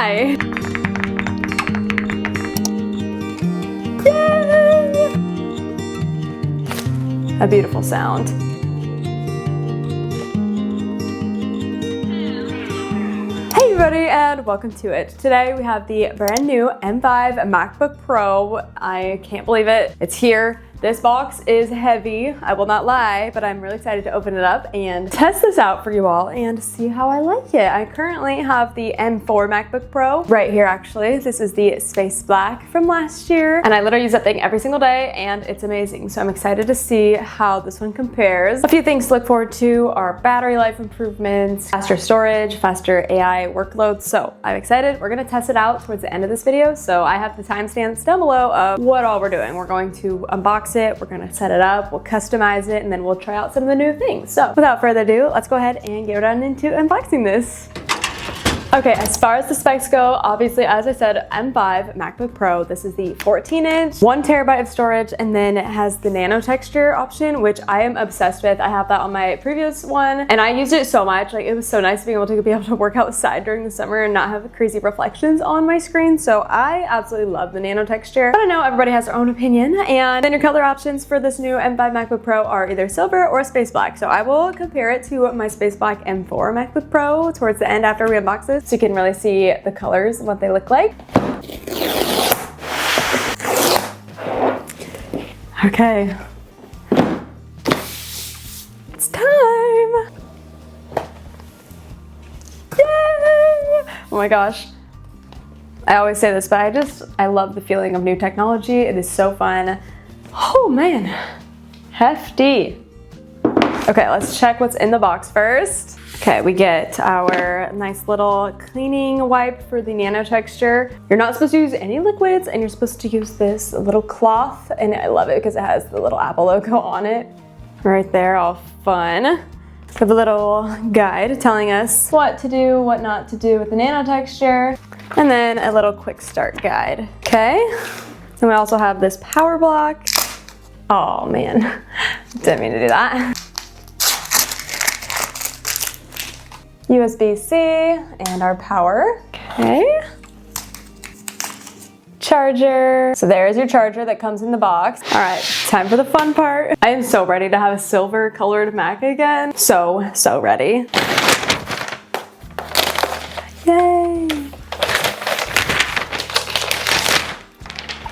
Hi! Yay! A beautiful sound. Hey everybody, and welcome to it. Today we have the brand new M5 MacBook Pro. I can't believe it. It's here. This box is heavy, I will not lie, but I'm really excited to open it up and test this out for you all and see how I like it. I currently have the M4 MacBook Pro right here actually. This is the Space Black from last year, and I literally use that thing every single day and it's amazing. So I'm excited to see how this one compares. A few things to look forward to are battery life improvements, faster storage, faster AI workloads. So I'm excited. We're gonna test it out towards the end of this video. So I have the timestamps down below of what all we're doing. We're going to unbox it, we're gonna set it up, we'll customize it, and then we'll try out some of the new things. So without further ado, let's go ahead and get on into unboxing this. Okay, as far as the specs go, obviously, as I said, M5 MacBook Pro. This is the 14-inch, 1 terabyte of storage, and then it has the nano texture option, which I am obsessed with. I have that on my previous one, and I used it so much. Like, it was so nice being able to work outside during the summer and not have crazy reflections on my screen. So I absolutely love the nano texture. But I know everybody has their own opinion, and then your color options for this new M5 MacBook Pro are either silver or space black. So I will compare it to my space black M4 MacBook Pro towards the end after we unbox this, so you can really see the colors and what they look like. Okay. It's time! Yay! Oh my gosh. I always say this, but I love the feeling of new technology. It is so fun. Oh man, hefty. Okay, let's check what's in the box first. Okay, we get our nice little cleaning wipe for the nano texture. You're not supposed to use any liquids, and you're supposed to use this little cloth, and I love it because it has the little Apple logo on it. Right there, all fun. We have a little guide telling us what to do, what not to do with the nano texture, and then a little quick start guide. Okay, and we also have this power block. Oh man, didn't mean to do that. USB-C and our power. Okay. Charger. So there's your charger that comes in the box. All right, time for the fun part. I am so ready to have a silver colored Mac again. So ready. Yay.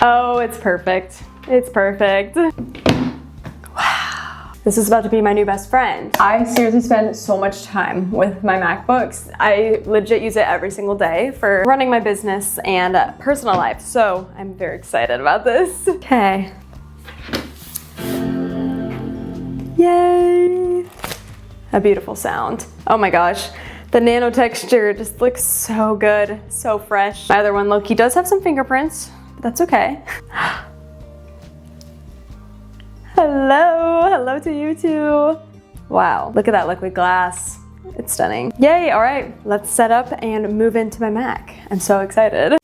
Oh, it's perfect. It's perfect. This is about to be my new best friend. I seriously spend so much time with my MacBooks. I legit use it every single day for running my business and personal life. So I'm very excited about this. Okay. Yay. A beautiful sound. Oh my gosh. The nano texture just looks so good, so fresh. My other one, low-key, does have some fingerprints, but that's okay. Hello to you too. Wow, look at that liquid glass. It's stunning. Yay, all right, let's set up and move into my Mac. I'm so excited.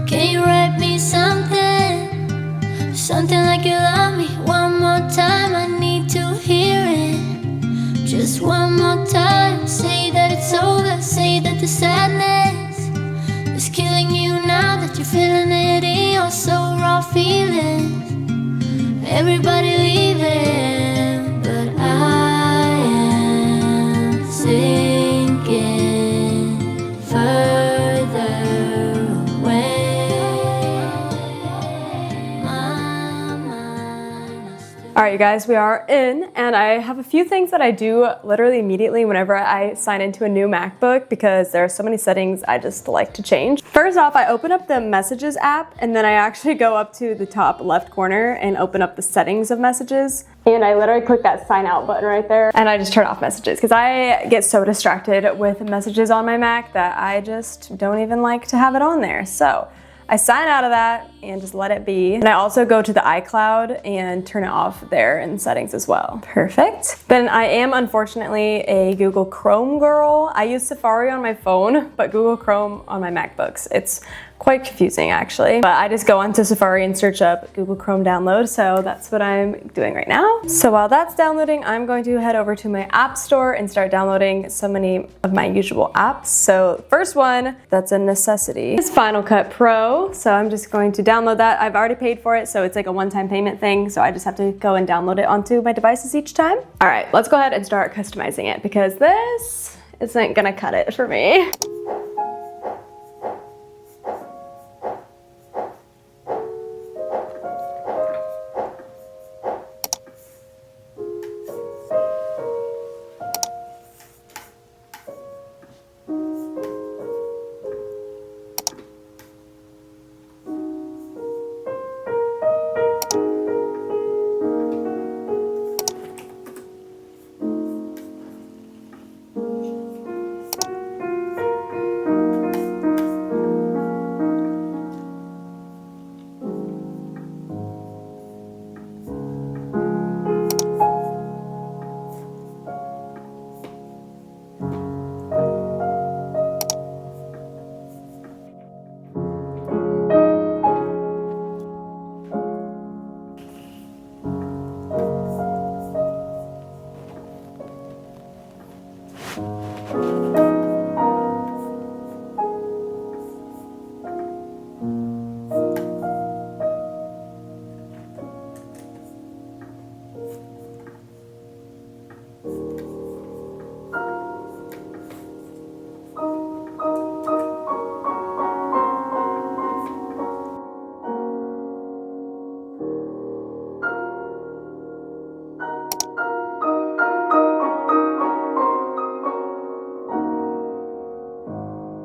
Can you write me something? Something like you love me one more time. I need to hear it. Just one more time. Say that it's over. Say that the sadness is killing you now that you're feeling it in your so raw feelings. Everybody leaving, but I am sinking further away. My mind is still. All right, you guys, we are in, and I have a few things that I do literally immediately whenever I sign into a new MacBook because there are so many settings I just like to change. First off, I open up the Messages app, and then I actually go up to the top left corner and open up the settings of Messages. And I literally click that sign out button right there, and I just turn off Messages because I get so distracted with Messages on my Mac that I just don't even like to have it on there. So I sign out of that and just let it be. And I also go to the iCloud and turn it off there in settings as well. Perfect. Then I am unfortunately a Google Chrome girl. I use Safari on my phone, but Google Chrome on my MacBooks. It's quite confusing actually. But I just go onto Safari and search up Google Chrome download. So that's what I'm doing right now. So while that's downloading, I'm going to head over to my app store and start downloading so many of my usual apps. So first one that's a necessity is Final Cut Pro. So I'm just going to download that. I've already paid for it, so it's like a one-time payment thing. So I just have to go and download it onto my devices each time. All right, let's go ahead and start customizing it because this isn't gonna cut it for me.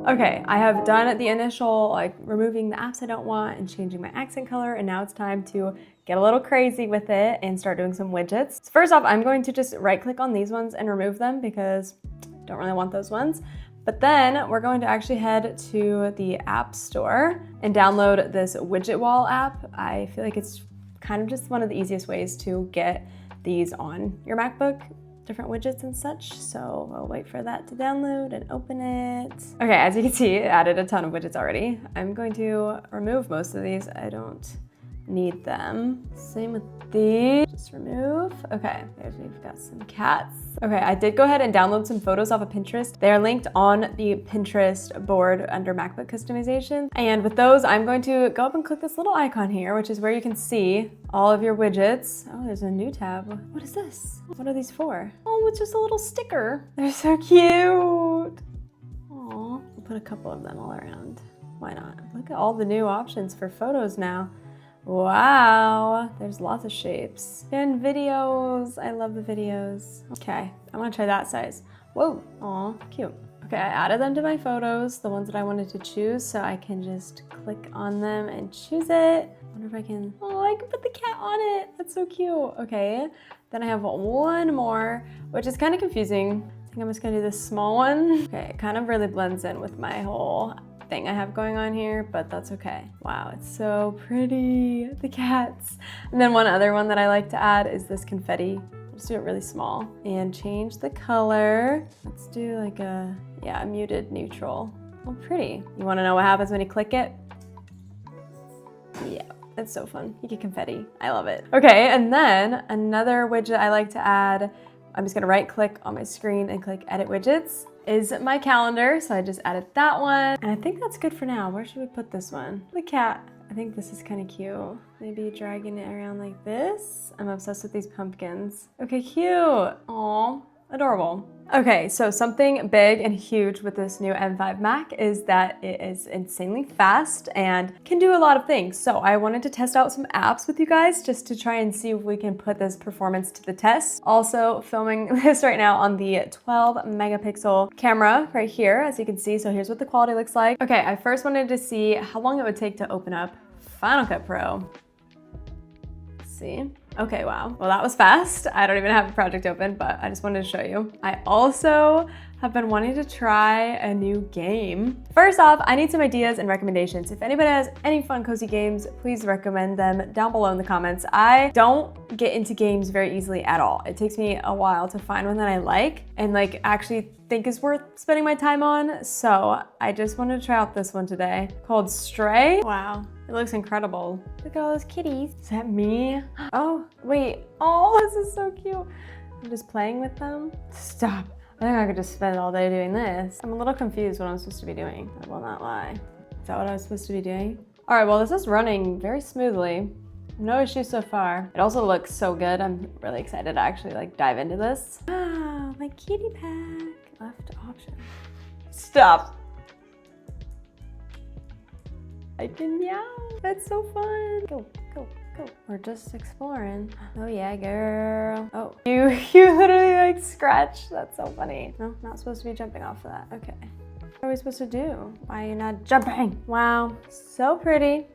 Okay, I have done the initial like removing the apps I don't want and changing my accent color, and now it's time to get a little crazy with it and start doing some widgets. So first off, I'm going to just right click on these ones and remove them because I don't really want those ones. But then we're going to actually head to the App Store and download this widget wall app. I feel like it's kind of just one of the easiest ways to get these on your MacBook, different widgets and such. So I'll wait for that to download and open it. Okay, as you can see, it added a ton of widgets already. I'm going to remove most of these. I don't need them. Same with these, just remove. Okay, we've got some cats. Okay, I did go ahead and download some photos off of Pinterest. They are linked on the Pinterest board under MacBook customization. And with those, I'm going to go up and click this little icon here, which is where you can see all of your widgets. Oh, there's a new tab. What is this? What are these for? Oh, it's just a little sticker. They're so cute. Aw, we'll put a couple of them all around. Why not? Look at all the new options for photos now. Wow, there's lots of shapes. And videos, I love the videos. Okay, I wanna try that size. Whoa, aw, cute. Okay, I added them to my photos, the ones that I wanted to choose, so I can just click on them and choose it. I wonder if I can, oh, I can put the cat on it. That's so cute. Okay, then I have one more, which is kind of confusing. I think I'm just gonna do this small one. Okay, it kind of really blends in with my whole thing I have going on here, but that's okay. Wow, it's so pretty, the cats. And then one other one that I like to add is this confetti. Just do it really small and change the color. Let's do like a muted neutral. Oh, pretty. You wanna know what happens when you click it? Yeah, it's so fun. You get confetti, I love it. Okay, and then another widget I like to add, I'm just gonna right click on my screen and click edit widgets, is my calendar. So I just added that one. And I think that's good for now. Where should we put this one? The cat. I think this is kind of cute. Maybe dragging it around like this. I'm obsessed with these pumpkins. Okay, cute. Aw, adorable. Okay, so something big and huge with this new M5 Mac is that it is insanely fast and can do a lot of things. So I wanted to test out some apps with you guys just to try and see if we can put this performance to the test. Also filming this right now on the 12 megapixel camera right here, as you can see. So here's what the quality looks like. Okay, I first wanted to see how long it would take to open up Final Cut Pro. Let's see. Okay, wow. Well, that was fast. I don't even have a project open, but I just wanted to show you. I also have been wanting to try a new game. First off, I need some ideas and recommendations. If anybody has any fun, cozy games, please recommend them down below in the comments. I don't get into games very easily at all. It takes me a while to find one that I like and like actually think is worth spending my time on. So I just wanted to try out this one today called Stray. Wow, it looks incredible. Look at all those kitties. Is that me? Oh, wait. Oh, this is so cute. I'm just playing with them. Stop. I think I could just spend all day doing this. I'm a little confused what I'm supposed to be doing. I will not lie. Is that what I was supposed to be doing? All right, well, this is running very smoothly. No issues so far. It also looks so good. I'm really excited to actually like dive into this. Ah, my kitty pack. Left option. Stop. I can meow. That's so fun. Go, go. We're just exploring. Oh yeah, girl. Oh, you literally like scratched. That's so funny. No, not supposed to be jumping off of that. Okay. What are we supposed to do? Why are you not jumping? Wow, so pretty.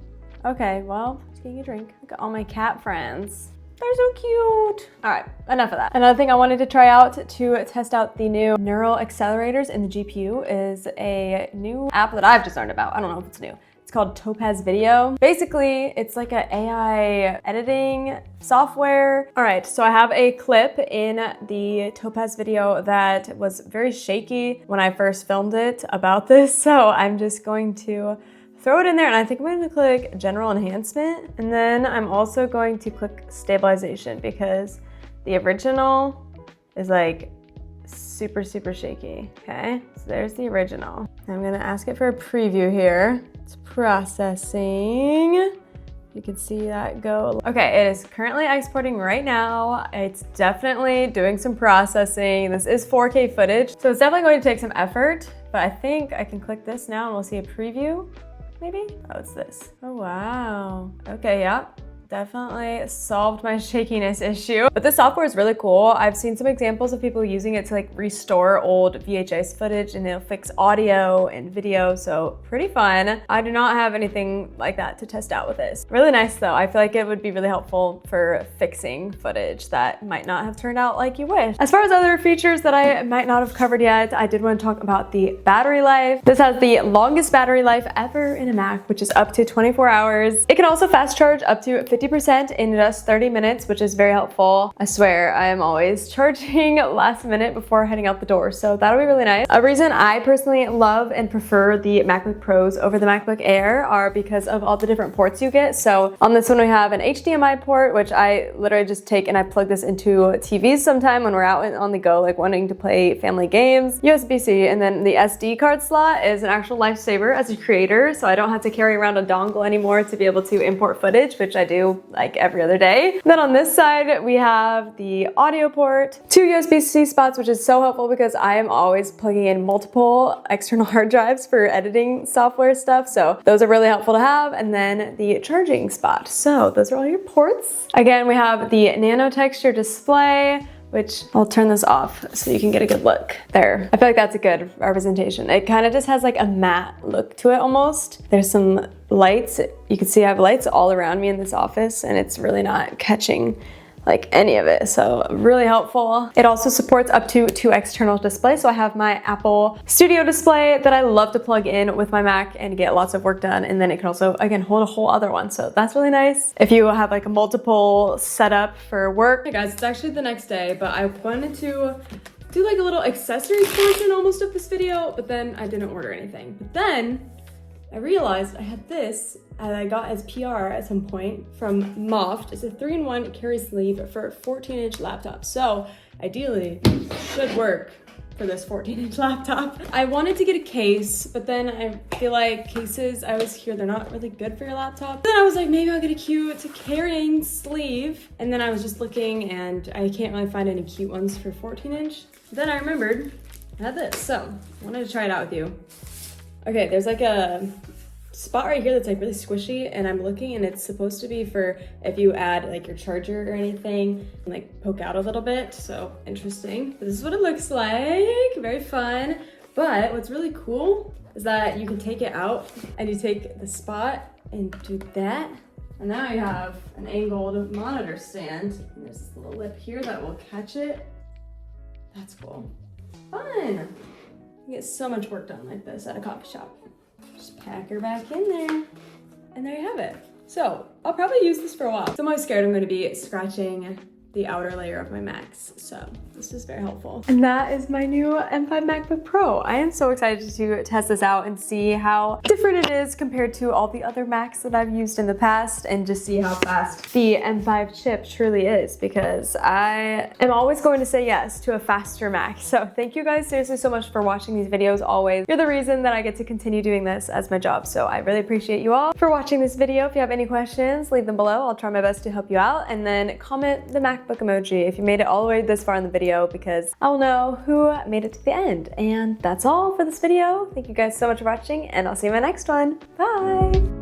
Okay, well, just getting a drink. Look at all my cat friends. They're so cute. All right, enough of that. Another thing I wanted to try out to test out the new neural accelerators in the GPU is a new app that I've just learned about. I don't know if it's new. It's called Topaz Video. Basically, it's like an AI editing software. All right, so I have a clip in the Topaz Video that was very shaky when I first filmed it about this. So I'm just going to throw it in there, and I think I'm going to click General Enhancement, and then I'm also going to click Stabilization because the original is like super shaky. Okay, so there's the original. I'm going to ask it for a preview here. It's processing. You can see that go. Okay, it is currently exporting right now. It's definitely doing some processing. This is 4K footage, so it's definitely going to take some effort, but I think I can click this now and we'll see a preview. Maybe? Oh, it's this. Oh, wow. Okay, yeah. Definitely solved my shakiness issue. But this software is really cool. I've seen some examples of people using it to like restore old VHS footage, and they'll fix audio and video, so pretty fun. I do not have anything like that to test out with this. Really nice though. I feel like it would be really helpful for fixing footage that might not have turned out like you wish. As far as other features that I might not have covered yet, I did want to talk about the battery life. This has the longest battery life ever in a Mac, which is up to 24 hours. It can also fast charge up to 50% in just 30 minutes, which is very helpful. I swear I am always charging last minute before heading out the door, so that'll be really nice. A reason I personally love and prefer the MacBook Pros over the MacBook Air are because of all the different ports you get. So on this one we have an HDMI port, which I literally just take and I plug this into TVs sometime when we're out on the go, like wanting to play family games. USB-C, and then the SD card slot is an actual lifesaver as a creator, so I don't have to carry around a dongle anymore to be able to import footage, which I do like every other day. Then on this side, we have the audio port, 2 USB-C spots, which is so helpful because I am always plugging in multiple external hard drives for editing software stuff. So those are really helpful to have. And then the charging spot. So those are all your ports. Again, we have the nano texture display, which I'll turn this off so you can get a good look there. I feel like that's a good representation. It kind of just has like a matte look to it almost. There's some lights. You can see I have lights all around me in this office, and it's really not catching like any of it, so really helpful. It also supports up to 2 external displays, so I have my Apple Studio display that I love to plug in with my Mac and get lots of work done, and then it can also, again, hold a whole other one, so that's really nice if you have like a multiple setup for work. Hey guys, it's actually the next day, but I wanted to do like a little accessories portion almost of this video, but then I didn't order anything. But then I realized I had this that I got as PR at some point from Moft. It's a 3-in-1 carry sleeve for a 14-inch laptop. So ideally, should work for this 14-inch laptop. I wanted to get a case, but then I feel like cases, I always hear they're not really good for your laptop. Then I was like, maybe I'll get a cute carrying sleeve. And then I was just looking and I can't really find any cute ones for 14-inch. Then I remembered I had this, so I wanted to try it out with you. Okay, there's like a spot right here that's like really squishy, and I'm looking and it's supposed to be for if you add like your charger or anything and like poke out a little bit, so interesting. But this is what it looks like, very fun. But what's really cool is that you can take it out and you take the spot and do that. And now you have an angled monitor stand. And there's this little lip here that will catch it. That's cool. Fun. You get so much work done like this at a coffee shop. Just pack her back in there. And there you have it. So I'll probably use this for a while. So I'm always scared I'm gonna be scratching the outer layer of my Macs. So this is very helpful. And that is my new M5 MacBook Pro. I am so excited to test this out and see how different it is compared to all the other Macs that I've used in the past, and just see how fast the M5 chip truly is, because I am always going to say yes to a faster Mac. So thank you guys seriously so much for watching these videos always. You're the reason that I get to continue doing this as my job. So I really appreciate you all for watching this video. If you have any questions, leave them below. I'll try my best to help you out, and then comment the MacBook emoji if you made it all the way this far in the video, because I'll know who made it to the end. And that's all for this video. Thank you guys so much for watching, and I'll see you in my next one. Bye!